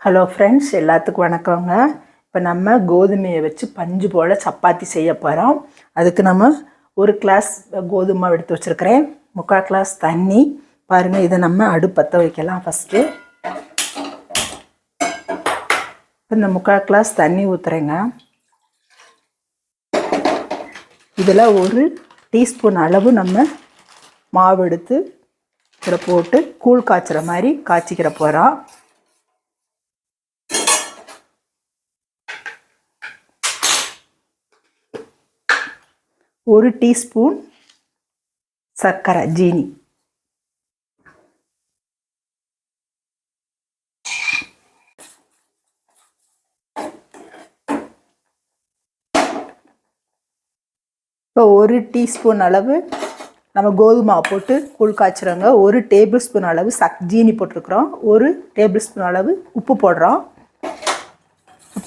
Hello friends, எல்லாத்துக்கும் வணக்கங்க. இப்போ நம்ம கோதுமையை வச்சு பஞ்சு போல் சப்பாத்தி செய்ய போகிறோம். அதுக்கு நம்ம 1 கிளாஸ் கோதுமை எடுத்து வச்சுருக்கிறேன், 3/4 கிளாஸ் தண்ணி. பாருங்கள், இதை நம்ம அடுப்பற்ற வைக்கலாம். ஃபஸ்ட்டு இந்த 3/4 கிளாஸ் தண்ணி ஊற்றுறேங்க. இதில் 1 டீஸ்பூன் அளவு நம்ம மாவு எடுத்து இதில் போட்டு கூழ் காய்ச்சுற மாதிரி காய்ச்சிக்கிற போகிறோம். ஒரு டீஸ்பூன் சர்க்கரை, ஜீனி. இப்போ 1 டீஸ்பூன் அளவு நம்ம கோதுமை போட்டு கூழ் காய்ச்சுறோங்க. 1 டேபிள் ஸ்பூன் அளவு ஜீனி போட்டிருக்கிறோம். 1 டேபிள் ஸ்பூன் அளவு உப்பு போடுறோம்.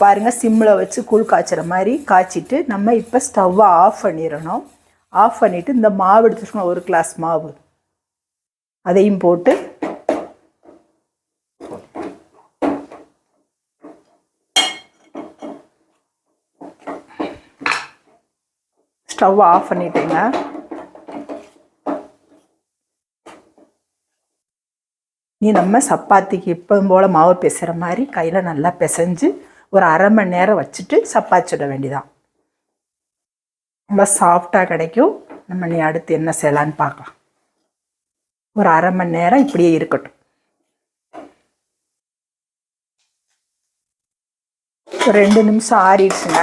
பாருங்கள், சிம்மில் வச்சு கூழ் காய்ச்சுற மாதிரி காய்ச்சிட்டு நம்ம இப்போ ஸ்டவ்வை ஆஃப் பண்ணிடணும். ஆஃப் பண்ணிவிட்டு இந்த மாவு எடுத்துக்கணும், 1 கிளாஸ் மாவு, அதையும் போட்டு ஸ்டவ்வை ஆஃப் பண்ணிட்டேங்க. நம்ம சப்பாத்திக்கு எப்போதும் போல் மாவு பிசைகிற மாதிரி கையில் நல்லா பிசைஞ்சு ஒரு 1/2 மணி நேரம் வச்சுட்டு சப்பாத்தி சுட வேண்டியதான். நல்லா சாஃப்டாக கிடைக்கும். நம்ம அடுத்து என்ன செய்யலான்னு பார்க்கலாம். ஒரு 1/2 மணி நேரம் இப்படியே இருக்கட்டும். 2 நிமிஷம் ஆறிடுச்சுங்க.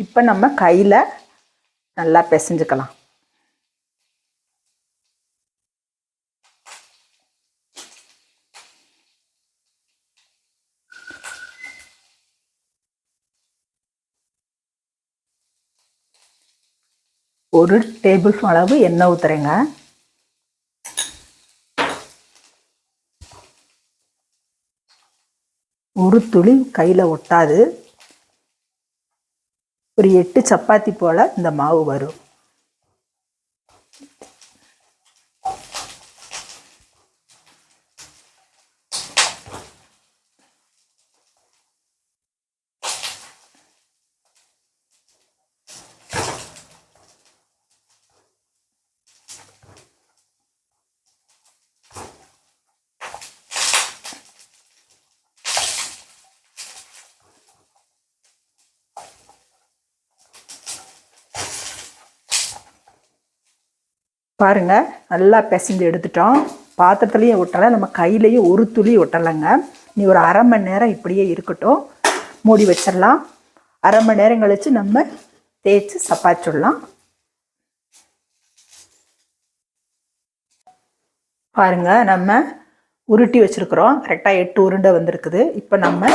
இப்போ நம்ம கையில் நல்லா பிசைஞ்சுக்கலாம். ஒரு டேபிள் ஸ்பூன் அளவு எண்ணெய் ஊற்றுறேங்க. ஒரு துளி கையில் ஒட்டாது. ஒரு 8 சப்பாத்தி போல் இந்த மாவு வரும். பாருங்கள், நல்லா பிசைஞ்சு எடுத்துட்டோம். பாத்திரத்துலேயும் ஒட்டலை, நம்ம கையிலையும் ஒரு துளி ஒட்டலைங்க. நீ ஒரு 1/2 மணி நேரம் இப்படியே இருக்கட்டும். மூடி வச்சிடலாம். 1/2 மணி நேரம் கழித்து நம்ம தேய்ச்சி சப்பாத்தி சுடலாம். பாருங்கள், நம்ம உருட்டி வச்சுருக்குறோம். கரெக்டாக 8 உருண்டை வந்திருக்குது. இப்போ நம்ம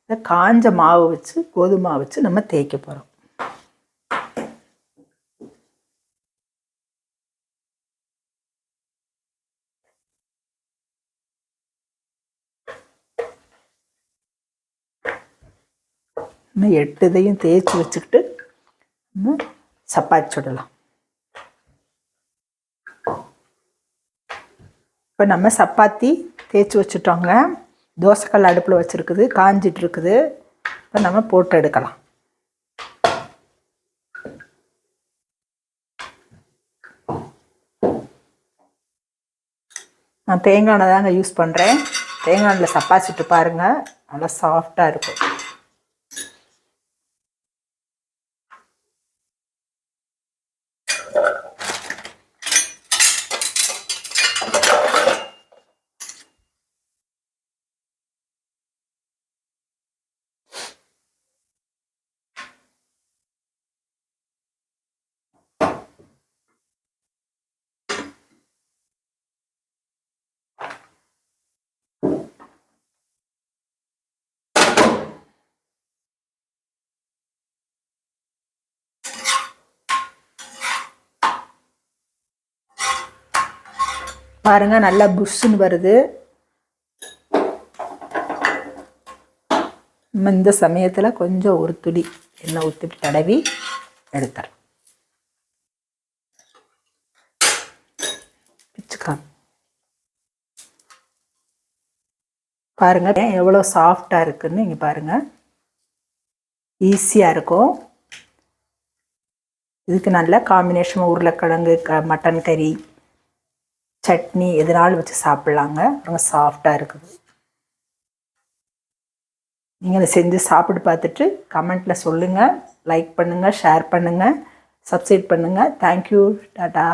இந்த காஞ்ச மாவு வச்சு, கோதுமை மாவு வச்சு நம்ம தேய்க்க போகிறோம். இன்னும் 8 இதையும் தேய்ச்சி வச்சுக்கிட்டு நம்ம சப்பாத்தி சுடலாம். இப்போ நம்ம சப்பாத்தி தேய்ச்சி வச்சுட்டோங்க. தோசைக்கல் அடுப்பில் வச்சுருக்குது, காஞ்சிட்டு இருக்குது. இப்போ நம்ம போட்டு எடுக்கலாம். நான் தேங்காய் எண்ணெய் தாங்க யூஸ் பண்ணுறேன். தேங்காய் எண்ணெயில் சப்பாத்தி சுட்டு பாருங்கள், நல்லா சாஃப்டாக இருக்கும். பாருங்கள், நல்லா புஷ்ஷுன்னு வருது. நம்ம இந்த சமயத்தில் கொஞ்சம் ஒரு துளி எண்ணெய் ஊற்றி தடவி எடுத்துறேன். பிச்சுக்கலாம். பாருங்கள் எவ்வளோ சாஃப்டாக இருக்குதுன்னு இங்கே பாருங்கள். ஈஸியாக இருக்கும். இதுக்கு நல்ல காம்பினேஷன் உருளைக்கிழங்கு மட்டன் கறி சட்னி எதனாலும் வச்சு சாப்பிட்லாங்க. ரொம்ப சாஃப்டாக இருக்குது. நீங்கள் அதை செஞ்சு சாப்பிட்டு பார்த்துட்டு கமெண்ட்டில் சொல்லுங்கள். லைக் பண்ணுங்கள், ஷேர் பண்ணுங்கள், சப்ஸ்கிரைப் பண்ணுங்கள். தேங்க்யூ. டாடா.